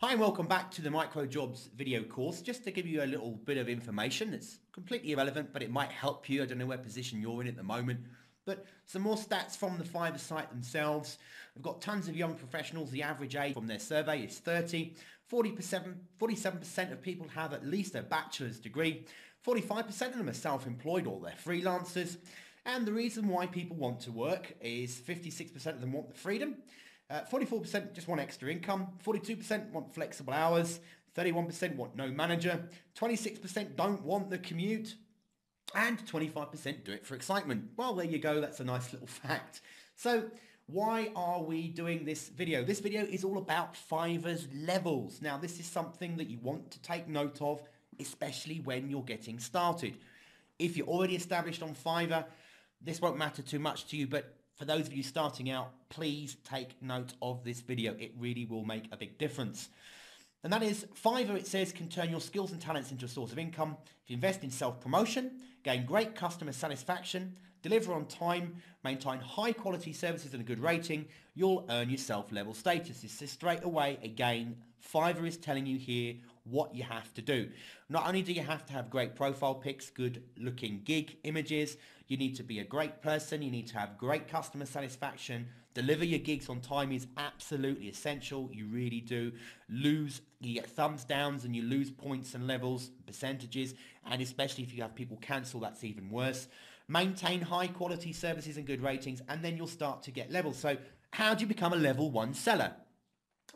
Hi and welcome back to the Microjobs video course. Just to give you a little bit of information that's completely irrelevant, but it might help you. I don't know what position you're in at the moment. But some more stats from the Fiverr site themselves. We've got tons of young professionals. The average age from their survey is 30. 47% of people have at least a bachelor's degree. 45% of them are self-employed or they're freelancers. And the reason why people want to work is 56% of them want the freedom. 44% just want extra income, 42% want flexible hours, 31% want no manager, 26% don't want the commute, and 25% do it for excitement. Well, there you go, that's a nice little fact. So why are we doing this video? This video is all about Fiverr's levels. Now, this is something that you want to take note of, especially when you're getting started. If you're already established on Fiverr, this won't matter too much to you, but for those of you starting out, please take note of this video. It really will make a big difference. And that is, Fiverr, it says, can turn your skills and talents into a source of income. If you invest in self-promotion, gain great customer satisfaction, deliver on time, maintain high quality services and a good rating, you'll earn yourself level status. So straight away, again, Fiverr is telling you here what you have to do. Not only do you have to have great profile pics, good looking gig images, you need to be a great person, you need to have great customer satisfaction, deliver your gigs on time is absolutely essential. You really do. You get thumbs downs and you lose points and levels, percentages, and especially if you have people cancel, that's even worse. Maintain high quality services and good ratings, and then you'll start to get levels. So how do you become a level 1 seller?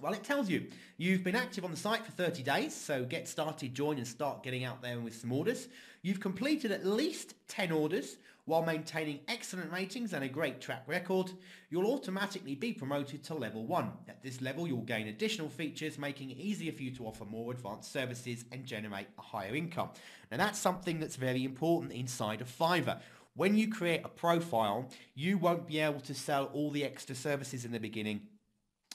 Well, it tells you you've been active on the site for 30 days, so get started, join and start getting out there with some orders. You've completed at least 10 orders while maintaining excellent ratings and a great track record. You'll automatically be promoted to level 1. At this level, you'll gain additional features, making it easier for you to offer more advanced services and generate a higher income. Now, that's something that's very important inside of Fiverr. When you create a profile, you won't be able to sell all the extra services in the beginning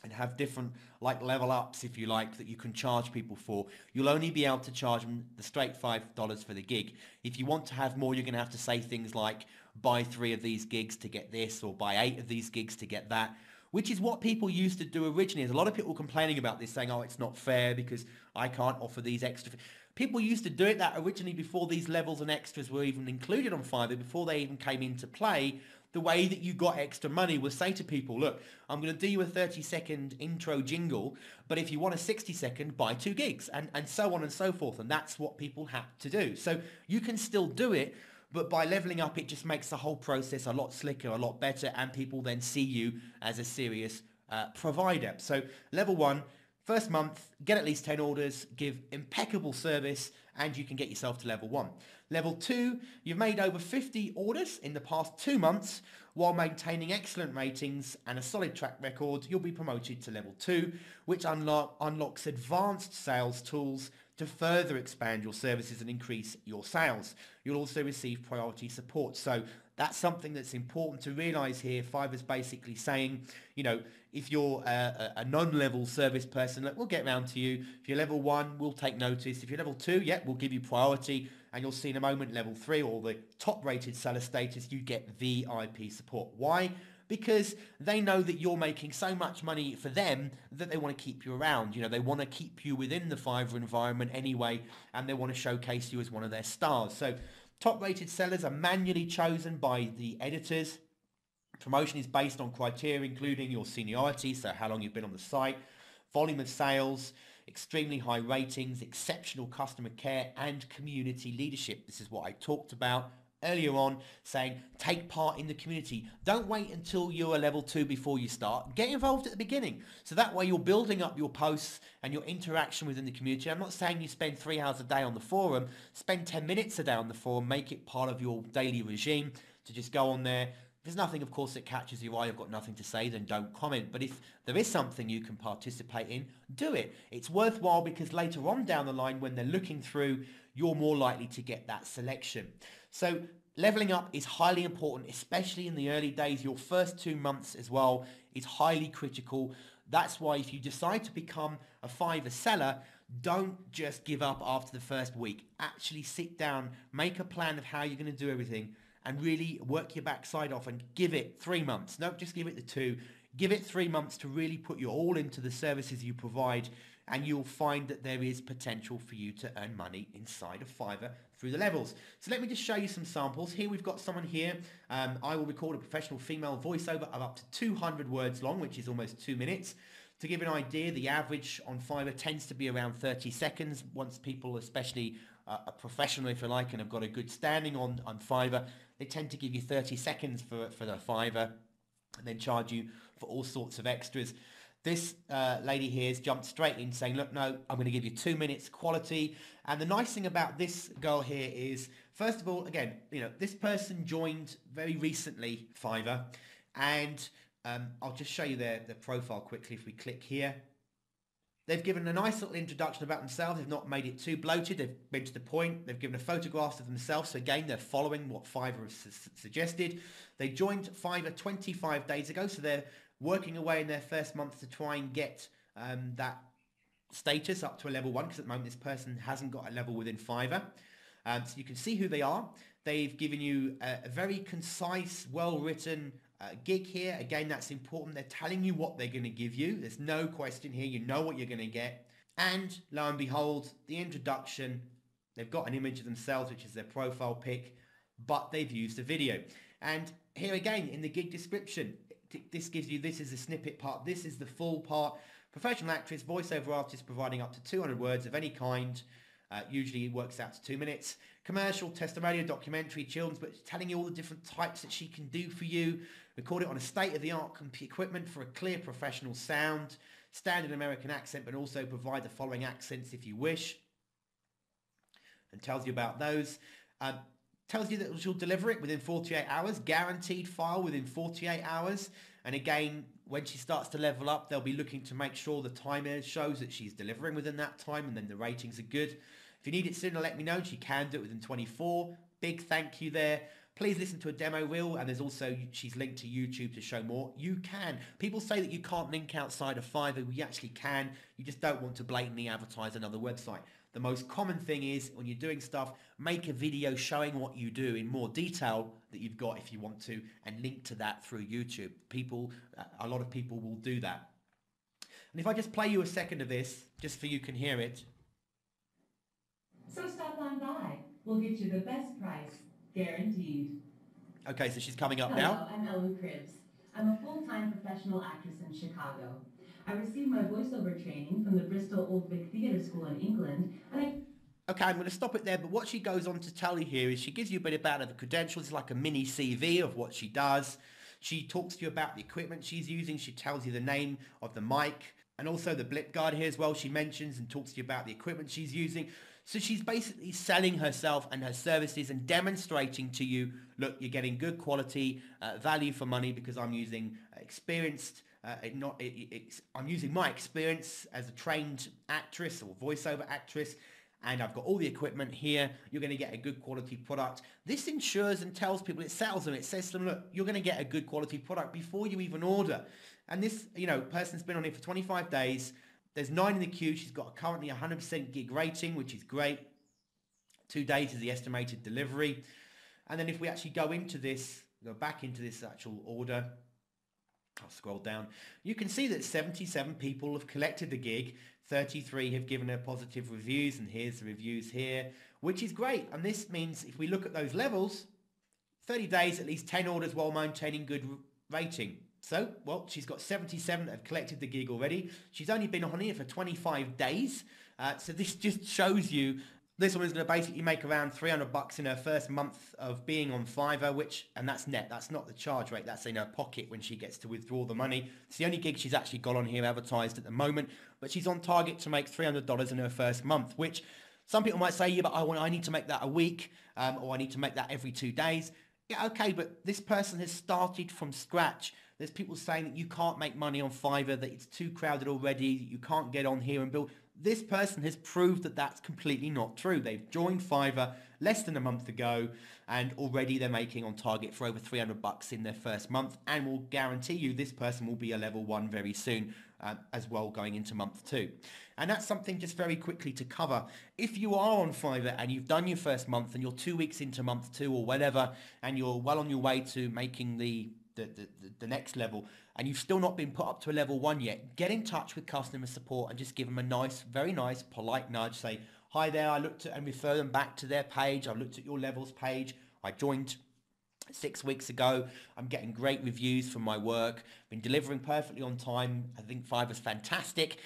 and have different like level ups, if you like, that you can charge people for. You'll only be able to charge them the straight $5 for the gig. If you want to have more, you're going to have to say things like buy 3 of these gigs to get this, or buy 8 of these gigs to get that, which is what people used to do originally. There's a lot of people complaining about this, saying, oh, it's not fair because I can't offer these extra. People used to do it that originally before these levels and extras were even included on Fiverr, before they even came into play. The way that you got extra money was say to people, look, I'm going to do you a 30-second intro jingle, but if you want a 60-second, buy 2 gigs, and so on and so forth. And that's what people had to do. So you can still do it, but by leveling up, it just makes the whole process a lot slicker, a lot better, and people then see you as a serious provider. So level 1, first month, get at least 10 orders, give impeccable service, and you can get yourself to level 1. Level 2, you've made over 50 orders in the past 2 months while maintaining excellent ratings and a solid track record. You'll be promoted to level 2, which unlocks advanced sales tools to further expand your services and increase your sales. You'll also receive priority support. So that's something that's important to realize here. Fiverr's basically saying, you know, if you're a non-level service person, look, we'll get around to you. If you're level 1, we'll take notice. If you're level 2, yeah, we'll give you priority. And you'll see in a moment level 3, or the top rated seller status, you get VIP support. Why? Because they know that you're making so much money for them that they want to keep you around. You know, they want to keep you within the Fiverr environment anyway, and they want to showcase you as one of their stars. So top rated sellers are manually chosen by the editors. Promotion is based on criteria including your seniority, so how long you've been on the site, volume of sales, extremely high ratings, exceptional customer care, and community leadership. This is what I talked about earlier on, saying take part in the community. Don't wait until you're a level 2 before you start. Get involved at the beginning. So that way you're building up your posts and your interaction within the community. I'm not saying you spend 3 hours a day on the forum. Spend 10 minutes a day on the forum. Make it part of your daily regime to just go on there. If there's nothing, of course, that catches your eye, I've got nothing to say, then don't comment. But if there is something you can participate in, do it. It's worthwhile because later on down the line, when they're looking through, you're more likely to get that selection. So leveling up is highly important, especially in the early days. Your first 2 months as well is highly critical. That's why if you decide to become a Fiverr seller, don't just give up after the first week. Actually sit down, make a plan of how you're going to do everything, and really work your backside off and give it 3 months. Don't just give it the 2. Give it 3 months to really put your all into the services you provide and you'll find that there is potential for you to earn money inside of Fiverr through the levels. So let me just show you some samples. Here we've got someone here. I will record a professional female voiceover of up to 200 words long, which is almost 2 minutes. To give you an idea, the average on Fiverr tends to be around 30 seconds. Once people, especially a professional if you like, and have got a good standing on Fiverr, they tend to give you 30 seconds for the Fiverr and then charge you for all sorts of extras. This lady here has jumped straight in saying, look, no, I'm going to give you 2 minutes quality. And the nice thing about this girl here is, first of all, again, this person joined very recently Fiverr, and I'll just show you their profile quickly if we click here. They've given a nice little introduction about themselves. They've not made it too bloated. They've been to the point. They've given a photograph of themselves. So again, they're following what Fiverr has suggested. They joined Fiverr 25 days ago. So they're working away in their first month to try and get that status up to a level 1, because at the moment this person hasn't got a level within Fiverr. So you can see who they are. They've given you a very concise, well-written gig here. Again, that's important. They're telling you what they're going to give you. There's no question here. You know what you're going to get. And lo and behold, the introduction, they've got an image of themselves, which is their profile pic, but they've used a video. And here again, in the gig description, this gives you, this is a snippet part, this is the full part. Professional actress, voiceover artist providing up to 200 words of any kind. Usually it works out to 2 minutes. Commercial, testimonial, documentary, children's, but telling you all the different types that she can do for you. Record it on a state-of-the-art equipment for a clear professional sound. Standard American accent, but also provide the following accents if you wish. And tells you about those. Tells you that she'll deliver it within 48 hours. Guaranteed file within 48 hours. And again, when she starts to level up, they'll be looking to make sure the timer shows that she's delivering within that time, and then the ratings are good. If you need it sooner, let me know. She can do it within 24. Big thank you there. Please listen to a demo reel, and there's also, she's linked to YouTube to show more. You can. People say that you can't link outside of Fiverr. We actually can. You just don't want to blatantly advertise another website. The most common thing is, when you're doing stuff, make a video showing what you do in more detail that you've got if you want to, and link to that through YouTube. A lot of people will do that. And if I just play you a second of this, just so you can hear it. So stop on by. We'll get you the best price, guaranteed. Okay, so she's coming up Hello, now. I'm Ellen Cribbs. I'm a full-time professional actress in Chicago. I received my voiceover training from the Bristol Old Vic Theatre School in England, and Okay, I'm going to stop it there, but what she goes on to tell you here is she gives you a bit about her credentials. It's like a mini CV of what she does. She talks to you about the equipment she's using. She tells you the name of the mic and also the blip guard here as well. She mentions and talks to you about the equipment she's using. So she's basically selling herself and her services and demonstrating to you, look, you're getting good quality, value for money, because I'm using I'm using my experience as a trained actress or voiceover actress, and I've got all the equipment here. You're going to get a good quality product. This ensures and tells people, it sells them, it says to them, look, you're going to get a good quality product before you even order. And this, person's been on it for 25 days. There's 9 in the queue. She's got currently 100% gig rating, which is great. 2 days is the estimated delivery. And then if we actually go back into this actual order, I'll scroll down. You can see that 77 people have collected the gig. 33 have given her positive reviews, and here's the reviews here, which is great. And this means if we look at those levels, 30 days, at least 10 orders while maintaining good rating. So, well, she's got 77 that have collected the gig already. She's only been on here for 25 days. So this just shows you this woman's going to basically make around $300 in her first month of being on Fiverr, and that's net. That's not the charge rate. That's in her pocket when she gets to withdraw the money. It's the only gig she's actually got on here advertised at the moment, but she's on target to make $300 in her first month, which some people might say, yeah, but I need to make that a week, or I need to make that every 2 days. Yeah, okay, but this person has started from scratch. There's people saying that you can't make money on Fiverr, that it's too crowded already, that you can't get on here and build. This person has proved that that's completely not true. They've joined Fiverr less than a month ago, and already they're making on target for over $300 in their first month, and will guarantee you this person will be a level 1 very soon as well, going into month 2. And that's something just very quickly to cover. If you are on Fiverr and you've done your first month and you're 2 weeks into month 2 or whatever, and you're well on your way to making the next level, and you've still not been put up to a level 1 yet, get in touch with customer support and just give them a nice, very nice, polite nudge. Say, hi there, I looked at, and refer them back to their page. I looked at your levels page. I joined 6 weeks ago. I'm getting great reviews from my work. Been delivering perfectly on time. I think Fiverr's fantastic.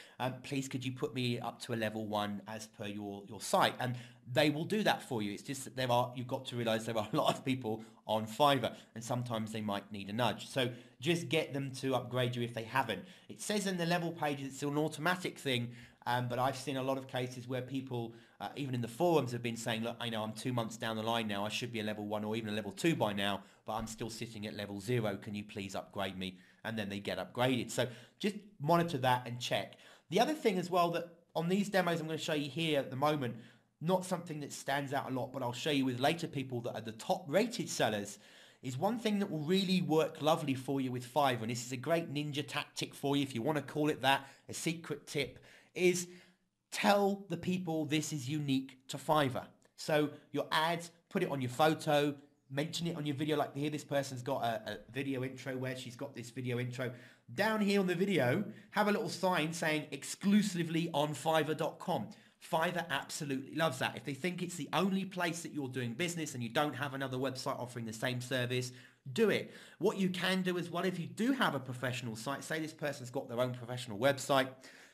Please could you put me up to a level 1 as per your site? And they will do that for you. It's just that you've got to realize there are a lot of people on Fiverr, and sometimes they might need a nudge. So just get them to upgrade you if they haven't. It says in the level pages it's an automatic thing, but I've seen a lot of cases where people, even in the forums, have been saying, look, I know I'm 2 months down the line now. I should be a level 1 or even a level 2 by now, but I'm still sitting at level 0. Can you please upgrade me? And then they get upgraded. So just monitor that and check. The other thing as well, that on these demos I'm going to show you here at the moment, not something that stands out a lot, but I'll show you with later people that are the top rated sellers, is one thing that will really work lovely for you with Fiverr. And this is a great ninja tactic for you, if you want to call it that, a secret tip, is tell the people this is unique to Fiverr. So your ads, put it on your photo, mention it on your video. Like here, this person's got a video intro where she's got this video intro. Down here on the video, have a little sign saying exclusively on Fiverr.com. Fiverr absolutely loves that. If they think it's the only place that you're doing business and you don't have another website offering the same service, do it. What you can do as well, if you do have a professional site, say this person's got their own professional website,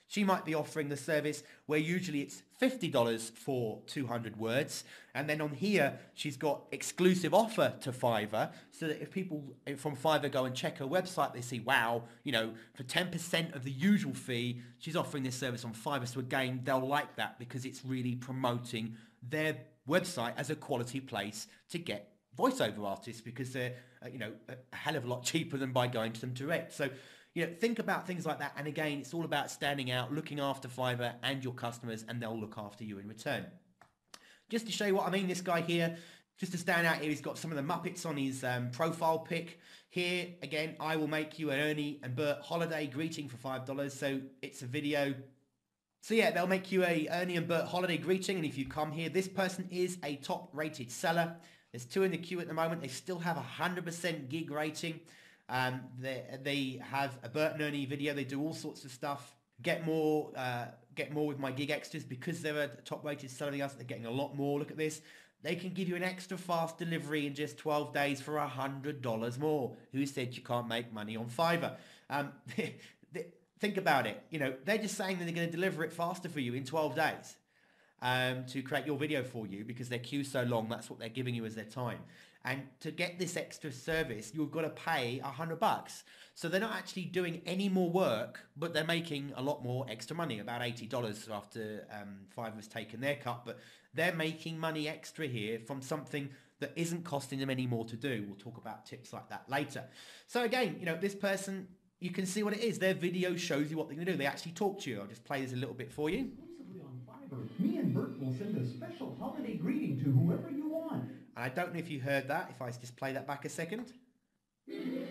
she might be offering the service where usually it's $50 for 200 words. And then on here, she's got exclusive offer to Fiverr, so that if people from Fiverr go and check her website, they see, wow, you know, for 10% of the usual fee, she's offering this service on Fiverr. So again, they'll like that because it's really promoting their website as a quality place to get voiceover artists, because they're, you know, a hell of a lot cheaper than by going to them direct. So, you know, think about things like that. And again, it's all about standing out, looking after Fiverr and your customers, and they'll look after you in return. Just to show you what I mean, this guy here, just to stand out here, he's got some of the Muppets on his profile pic. Here, again, I will make you an Ernie and Bert holiday greeting for $5. So it's a video. So yeah, they'll make you a Ernie and Bert holiday greeting. And if you come here, this person is a top rated seller. There's 2 in the queue at the moment. They still have 100% gig rating. They have a Bert and Ernie video. They do all sorts of stuff. Get more with my gig extras, because they're a top rated seller. They're getting a lot more. Look at this. They can give you an extra fast delivery in just 12 days for $100 more. Who said you can't make money on Fiverr? Think about it. You know, they're just saying that they're going to deliver it faster for you in 12 days to create your video for you, because their queue's so long. That's what they're giving you as their time. And to get this extra service, you've got to pay $100. So they're not actually doing any more work, but they're making a lot more extra money, about $80 after Fiverr's taken their cut. But they're making money extra here from something that isn't costing them any more to do. We'll talk about tips like that later. So again, you know, this person, you can see what it is. Their video shows you what they're going to do. They actually talk to you. I'll just play this a little bit for you. Exclusively on Fiverr, me and Bert will send a special holiday greeting to whoever you want. And I don't know if you heard that, if I just play that back a second.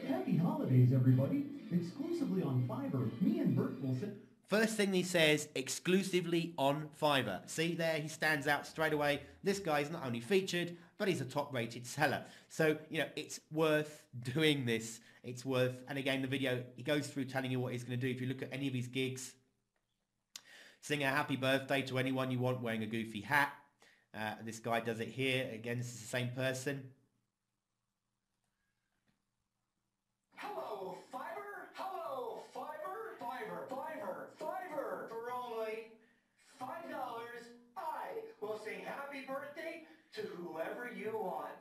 Happy holidays, everybody. Exclusively on Fiverr, me and Bert will send... First thing he says, exclusively on Fiverr. See there, he stands out straight away. This guy's not only featured, but he's a top-rated seller. So, you know, it's worth doing this. It's worth... And again, the video, he goes through telling you what he's going to do. If you look at any of his gigs, sing a happy birthday to anyone you want wearing a goofy hat. This guy does it here. Again, this is the same person. Hello, Fiverr. Hello, Fiverr. Fiverr. For only $5, I will sing happy birthday to whoever you want.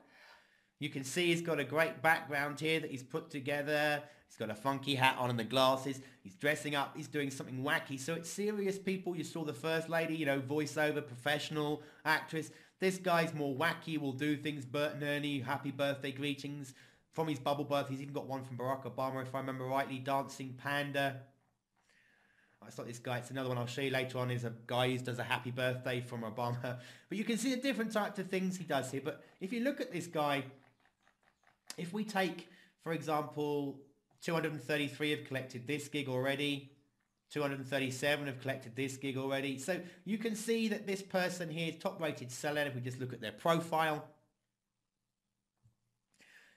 You can see he's got a great background here that he's put together. He's got a funky hat on and the glasses. He's dressing up. He's doing something wacky. So it's serious people. You saw the first lady, you know, voiceover, professional actress. This guy's more wacky. Will do things. Bert and Ernie, happy birthday greetings. From his bubble bath, he's even got one from Barack Obama, if I remember rightly. Dancing Panda. It's not this guy. It's another one I'll show you later on. Is a guy who does a happy birthday from Obama. But you can see the different types of things he does here. But if you look at this guy, if we take, for example, 233 have collected this gig already. 237 have collected this gig already. So you can see that this person here is top-rated seller. If we just look at their profile,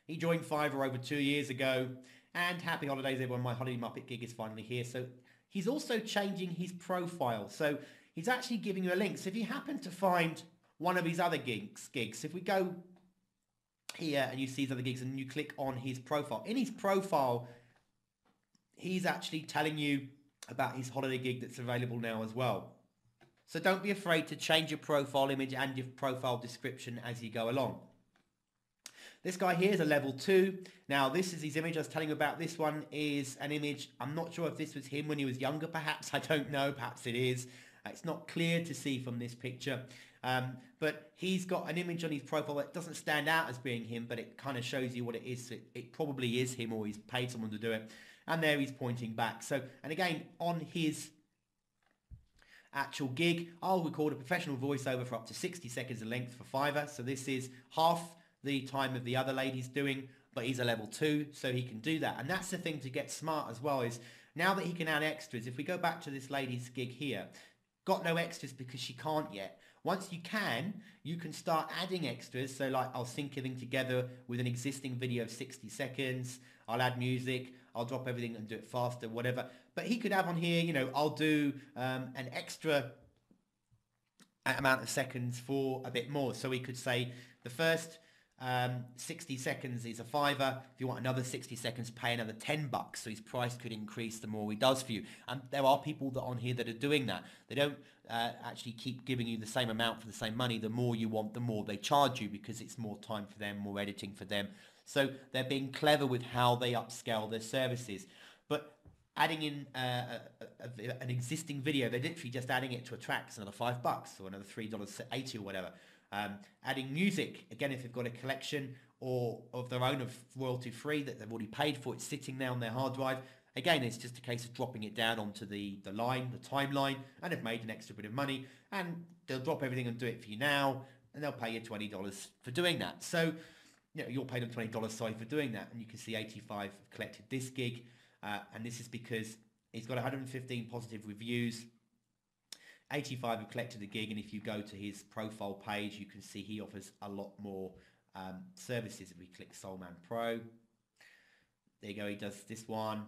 he joined Fiverr over 2 years ago. And happy holidays everyone, my Holiday Muppet gig is finally here. So he's also changing his profile. So he's actually giving you a link. So if you happen to find one of his other gigs, if we go here and you see his other gigs and you click on his profile, in his profile, he's actually telling you about his holiday gig that's available now as well. So don't be afraid to change your profile image and your profile description as you go along. This guy here is a level 2. Now this is his image I was telling you about. This one is an image. I'm not sure if this was him when he was younger perhaps. I don't know. Perhaps it is. It's not clear to see from this picture. But he's got an image on his profile that doesn't stand out as being him, but it kind of shows you what it is. It probably is him, or he's paid someone to do it. And there he's pointing back. So, and again, on his actual gig, I'll record a professional voiceover for up to 60 seconds in length for $5. So this is half the time of the other lady's doing, but he's a level 2, so he can do that. And that's the thing to get smart as well, is now that he can add extras, if we go back to this lady's gig here, got no extras because she can't yet. Once you can start adding extras. So like I'll sync everything together with an existing video of 60 seconds. I'll add music. I'll drop everything and do it faster, whatever. But he could have on here, you know, I'll do an extra amount of seconds for a bit more. So we could say the first 60 seconds is a $5. If you want another 60 seconds, pay another $10. So his price could increase the more he does for you. And there are people that on here that are doing that. They don't actually keep giving you the same amount for the same money. The more you want, the more they charge you, because it's more time for them, more editing for them. So they're being clever with how they upscale their services. But adding in an existing video, they're literally just adding it to a track. It's another $5 or another $3.80 or whatever. Adding music, again, if they've got a collection or of their own of royalty free that they've already paid for, it's sitting there on their hard drive. Again, it's just a case of dropping it down onto the timeline, and they've made an extra bit of money, and they'll drop everything and do it for you now, and they'll pay you $20 for doing that. So, you know, you'll pay them $20, sorry, for doing that. And you can see 85 have collected this gig, and this is because he's got 115 positive reviews. 85 have collected the gig, and if you go to his profile page, you can see he offers a lot more services. If we click Soulman Pro, there you go, he does this one.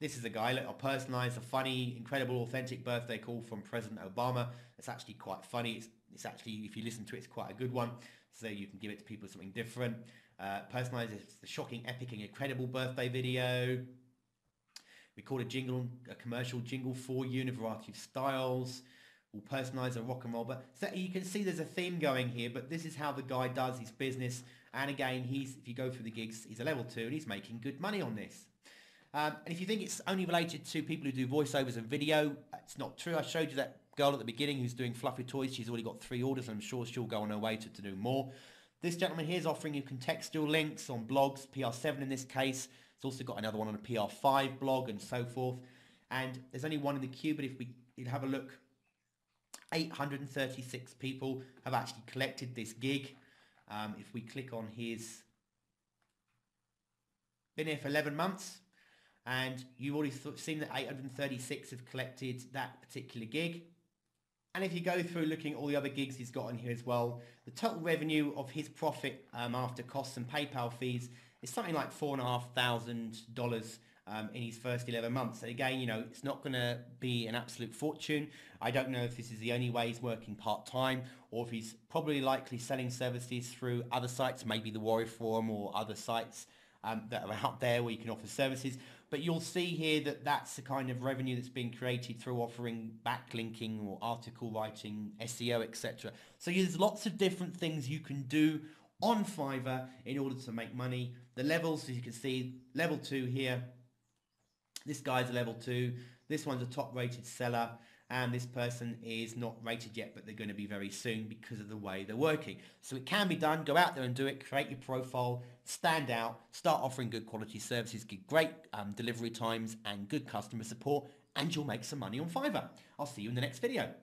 This is a guy, look, I'll personalize a funny, incredible, authentic birthday call from President Obama. It's actually quite funny. It's actually, if you listen to it, it's quite a good one. So you can give it to people something different. Personalize the shocking, epic, and incredible birthday video. Record a commercial jingle for you in a variety of styles. We'll personalize a rock and roll. But so you can see there's a theme going here, but this is how the guy does his business. And again, if you go through the gigs, he's a level 2 and he's making good money on this. And if you think it's only related to people who do voiceovers and video, it's not true. I showed you that girl at the beginning who's doing fluffy toys. She's already got 3 orders, and I'm sure she'll go on her way to do more. This gentleman here is offering you contextual links on blogs, PR7 in this case. It's also got another one on a PR5 blog and so forth. And there's only one in the queue, but if we have a look, 836 people have actually collected this gig. If we click on his, been here for 11 months, and you've already seen that 836 have collected that particular gig. And if you go through looking at all the other gigs he's got on here as well, the total revenue of his profit after costs and PayPal fees is something like $4,500 in his first 11 months. And again, you know, it's not going to be an absolute fortune. I don't know if this is the only way he's working part-time, or if he's probably likely selling services through other sites, maybe the Warrior Forum or other sites that are out there where you can offer services. But you'll see here that that's the kind of revenue that's being created through offering backlinking or article writing, SEO, etc. So there's lots of different things you can do on Fiverr in order to make money. The levels, as you can see, level 2 here. This guy's a level 2. This one's a top rated seller. And this person is not rated yet, but they're going to be very soon because of the way they're working. So it can be done. Go out there and do it. Create your profile. Stand out. Start offering good quality services. Get great delivery times and good customer support. And you'll make some money on Fiverr. I'll see you in the next video.